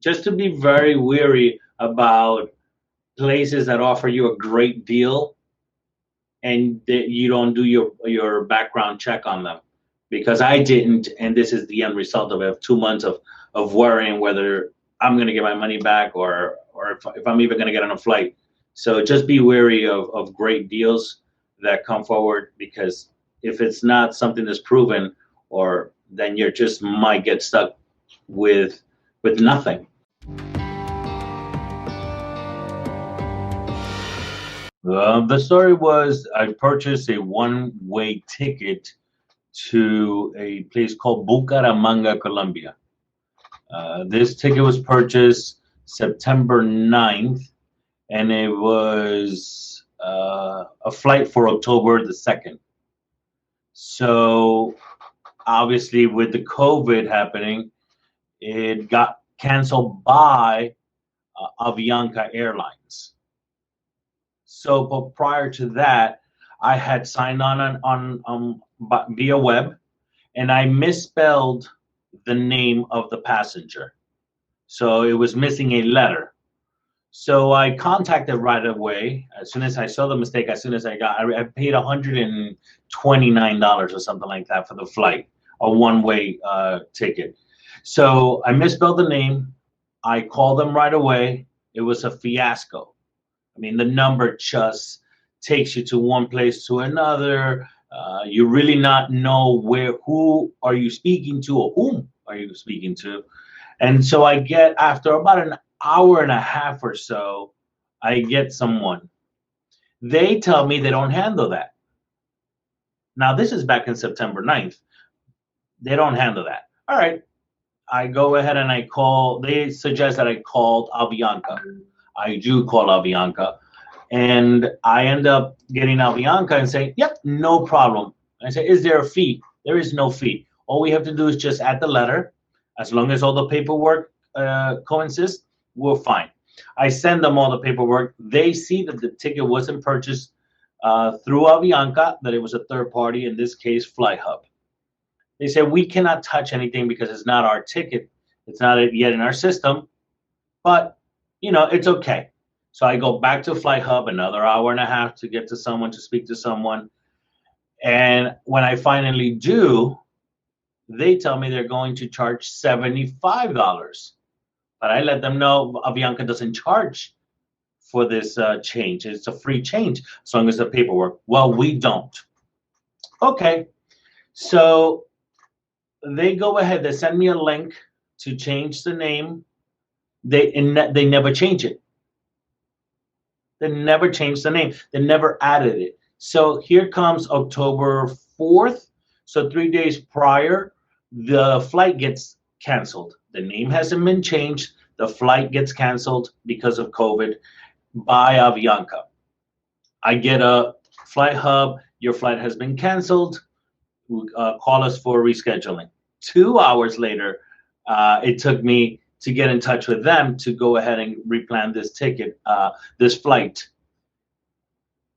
just to be very wary about places that offer you a great deal and that you don't do your background check on them, because I didn't, and this is the end result of it, of 2 months of worrying whether I'm going to get my money back, or if I'm even going to get on a flight. So just be wary of great deals that come forward, because if it's not something that's proven, or then you just might get stuck with nothing. The story was I purchased a one-way ticket to a place called Bucaramanga, Colombia. This ticket was purchased September 9th, and it was a flight for October the 2nd. So obviously, with the COVID happening, it got canceled by Avianca Airlines. So, but prior to that, I had signed on via web, and I misspelled the name of the passenger. So it was missing a letter. So I contacted right away. As soon as I saw the mistake, as soon as I paid $129 or something like that for the flight, a one-way ticket. So I misspelled the name. I called them right away. It was a fiasco. I mean, the number just takes you to one place to another. You really not know who are you speaking to, or whom are you speaking to. And so I get, after about an hour and a half or so, I get someone. They tell me they don't handle that. Now, this is back in September 9th. They don't handle that. All right. I go ahead and I call. They suggest that I called Avianca. I do call Avianca. And I end up getting Avianca and saying, yep, no problem. I say, is there a fee? There is no fee. All we have to do is just add the letter. As long as all the paperwork coincides, we're fine. I send them all the paperwork. They see that the ticket wasn't purchased through Avianca, that it was a third party, in this case, Flighthub. They said, we cannot touch anything because it's not our ticket. It's not yet in our system, but, it's okay. So I go back to Flighthub, another hour and a half to get to someone, to speak to someone. And when I finally do, they tell me they're going to charge $75. But I let them know Avianca doesn't charge for this change. It's a free change as long as the paperwork. Well, we don't. Okay. So they go ahead. They send me a link to change the name. They never change it. They never changed the name. They never added it. So here comes October 4th. So 3 days prior, the flight gets canceled. The name hasn't been changed. The flight gets canceled because of COVID by Avianca. I get a Flighthub. Your flight has been canceled. Call us for rescheduling. 2 hours later, it took me to get in touch with them to go ahead and replan this ticket, this flight.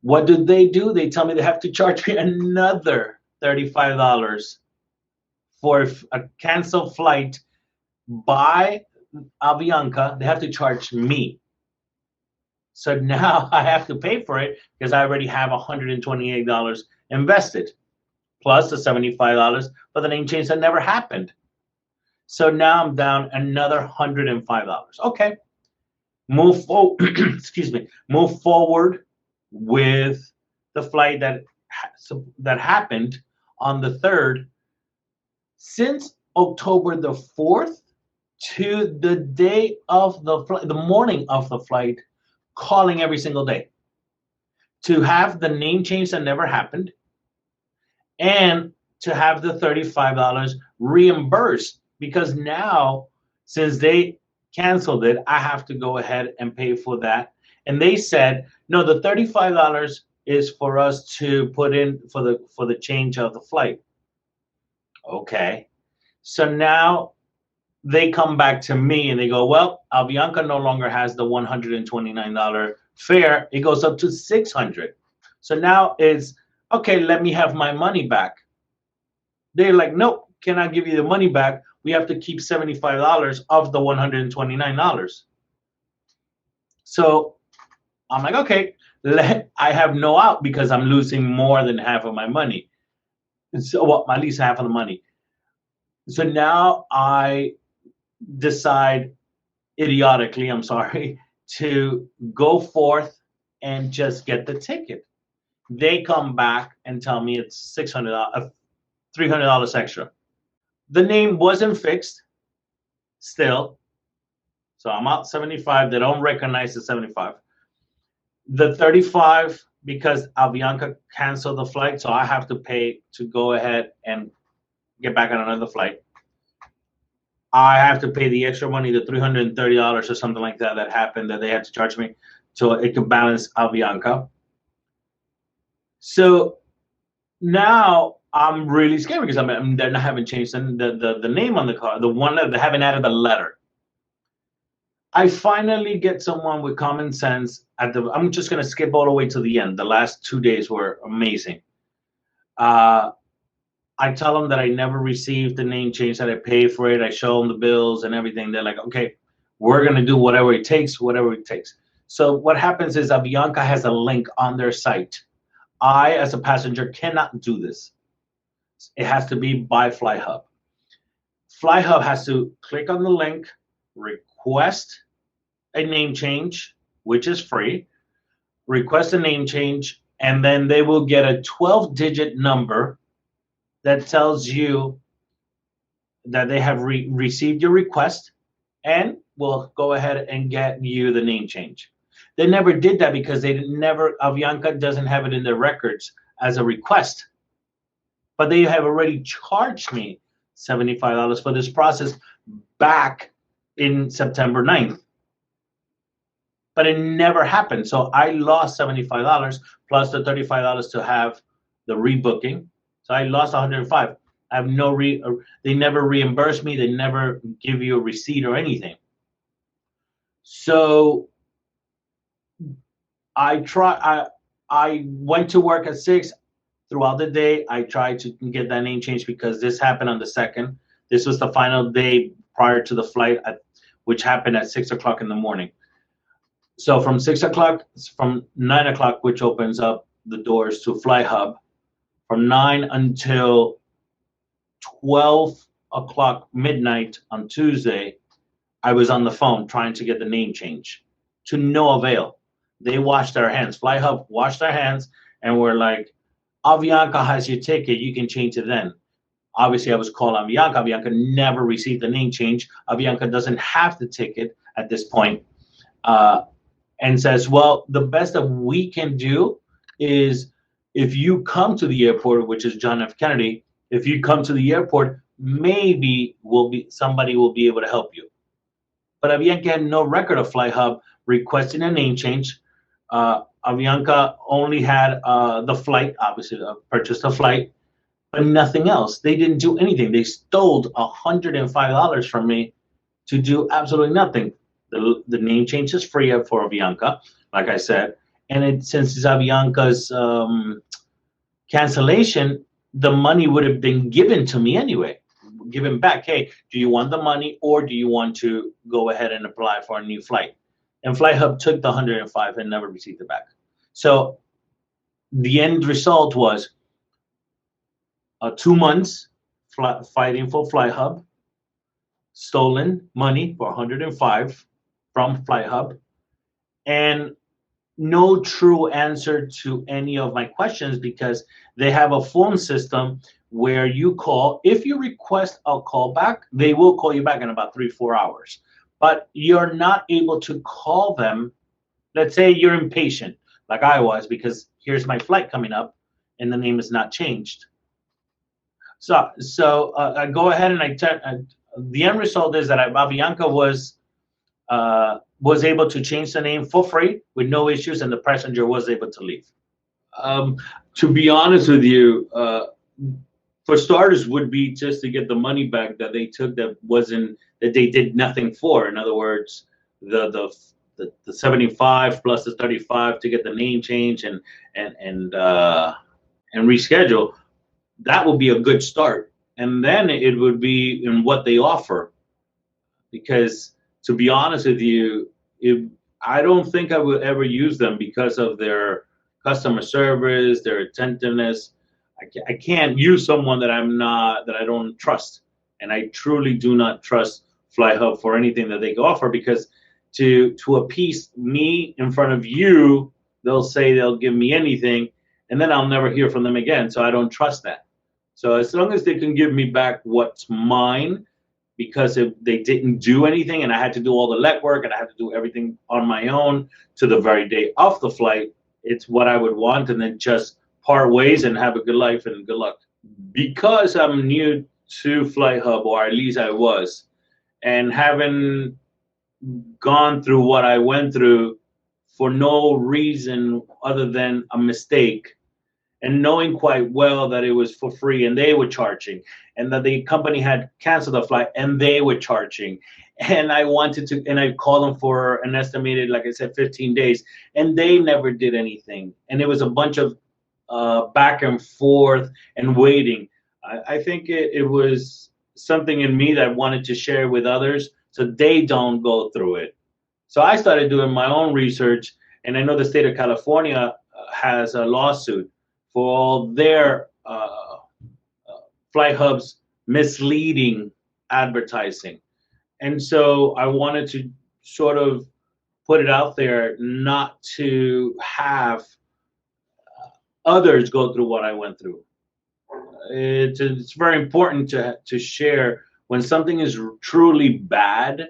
What do? They tell me they have to charge me another $35 for a canceled flight by Avianca. They have to charge me. So now I have to pay for it because I already have $128 invested, plus the $75 for the name change that never happened. So now I'm down another $105. Okay, move forward. Excuse me. Move forward with the flight that happened on the 3rd. Since October the 4th to the day of the flight, the morning of the flight, calling every single day to have the name change that never happened, and to have the $35 reimbursed. Because now, since they canceled it, I have to go ahead and pay for that. And they said, no, the $35 is for us to put in for the change of the flight. Okay. So now they come back to me and they go, well, Avianca no longer has the $129 fare. It goes up to $600. So now it's, okay, let me have my money back. They're like, nope, cannot give you the money back. we have to keep $75 of the $129. So I'm like, okay, I have no out because I'm losing more than half of my money. So, well, at least half of the money. So now I decide idiotically, I'm sorry, to go forth and just get the ticket. They come back and tell me it's $600, $300 extra. The name wasn't fixed still, so I'm out 75. They don't recognize the 75. The 35, because Avianca canceled the flight, so I have to pay to go ahead and get back on another flight. I have to pay the extra money, the $330 or something like that happened that they had to charge me so it could balance Avianca. So now I'm really scared because they haven't changed the name on the car, the one that they haven't added the letter. I finally get someone with common sense I'm just going to skip all the way to the end. The last 2 days were amazing. I tell them that I never received the name change, that I pay for it. I show them the bills and everything. They're like, okay, we're going to do whatever it takes, whatever it takes. So what happens is Avianca has a link on their site. I, as a passenger, cannot do this. It has to be by Flighthub. Flighthub has to click on the link, request a name change, which is free, request a name change, and then they will get a 12-digit number that tells you that they have received your request and will go ahead and get you the name change. They never did that because Avianca doesn't have it in their records as a request. But they have already charged me $75 for this process back in September 9th. But it never happened. So I lost $75 plus the $35 to have the rebooking. So I lost $105. I have they never reimbursed me. They never give you a receipt or anything. So I went to work at 6. Throughout the day, I tried to get that name changed because this happened on the 2nd. This was the final day prior to the flight, which happened at 6 o'clock in the morning. So from 6 o'clock, from 9 o'clock, which opens up the doors to Flighthub, from 9 until 12 o'clock midnight on Tuesday, I was on the phone trying to get the name change to no avail. They washed their hands. Flighthub washed their hands and were like, Avianca has your ticket. You can change it then. Obviously, I was calling Avianca. Avianca never received the name change. Avianca doesn't have the ticket at this point. And says, well, the best that we can do is if you come to the airport, which is John F. Kennedy, if you come to the airport, maybe somebody will be able to help you. But Avianca had no record of Flighthub requesting a name change. Avianca only had the flight, obviously purchased a flight, but nothing else. They didn't do anything. They stole $105 from me to do absolutely nothing. The name change is free for Avianca, like I said, and since it's Avianca's cancellation, the money would have been given to me anyway, given back. Hey, do you want the money or do you want to go ahead and apply for a new flight? And Flighthub took the 105 and never received it back. So the end result was 2 months fighting for Flighthub, stolen money for 105 from Flighthub, and no true answer to any of my questions because they have a phone system where you call. If you request a call back, they will call you back in about 3-4 hours. But you're not able to call them. Let's say you're impatient, like I was, because here's my flight coming up, and the name is not changed. So I go ahead and the end result is that Avianca was able to change the name for free with no issues, and the passenger was able to leave. To be honest with you, for starters, would be just to get the money back that they took that they did nothing for. In other words, the 75 plus the 35 to get the name change and reschedule. That will be a good start. and then it would be in what they offer. Because to be honest with you, if I don't think I would ever use them because of their customer service, their attentiveness. I can't use someone that I don't trust, and I truly do not trust Flighthub for anything that they offer, because to appease me in front of you, they'll say they'll give me anything, and then I'll never hear from them again. So I don't trust that. So as long as they can give me back what's mine, because if they didn't do anything and I had to do all the legwork and I had to do everything on my own to the very day of the flight, it's what I would want, and then just part ways and have a good life and good luck. Because I'm new to Flighthub, or at least I was, and having gone through what I went through for no reason other than a mistake, and knowing quite well that it was for free and they were charging, and that the company had canceled the flight and they were charging, and I called them for an estimated, like I said, 15 days, and they never did anything, and it was a bunch of back and forth and waiting. I think it was something in me that I wanted to share with others so they don't go through it. So I started doing my own research, and I know the state of California has a lawsuit for all their Flighthub's misleading advertising. And so I wanted to sort of put it out there, not to have others go through what I went through. It's very important to share when something is truly bad,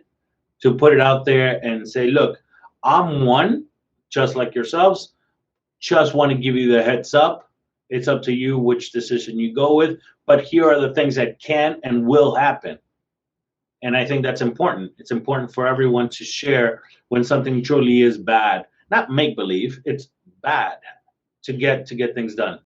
to put it out there and say, look, I'm one, just like yourselves, just want to give you the heads up. It's up to you which decision you go with, but here are the things that can and will happen. And I think that's important. It's important for everyone to share when something truly is bad. Not make believe, it's bad, to get things done.